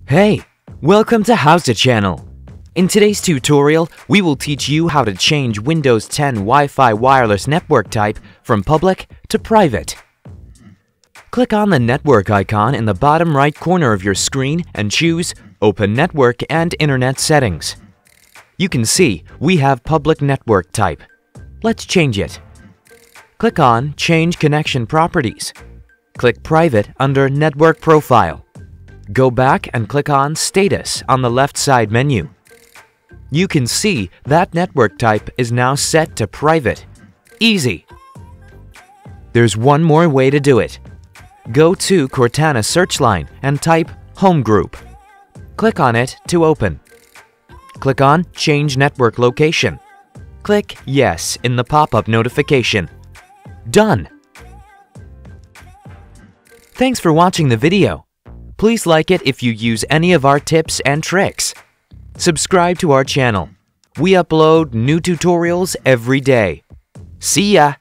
Hey, welcome to How's It channel. In today's tutorial, we will teach you how to change Windows 10 Wi-Fi wireless network type from public to private. Click on the network icon in the bottom right corner of your screen and choose Open Network and Internet Settings. You can see we have public network type. Let's change it. Click on Change Connection Properties. Click Private under Network Profile. Go back and click on Status on the left side menu. You can see that network type is now set to private. Easy! There's one more way to do it. Go to Cortana search line and type Home Group. Click on it to open. Click on Change Network Location. Click Yes in the pop-up notification. Done! Thanks for watching the video. Please like it if you use any of our tips and tricks. Subscribe to our channel. We upload new tutorials every day. See ya!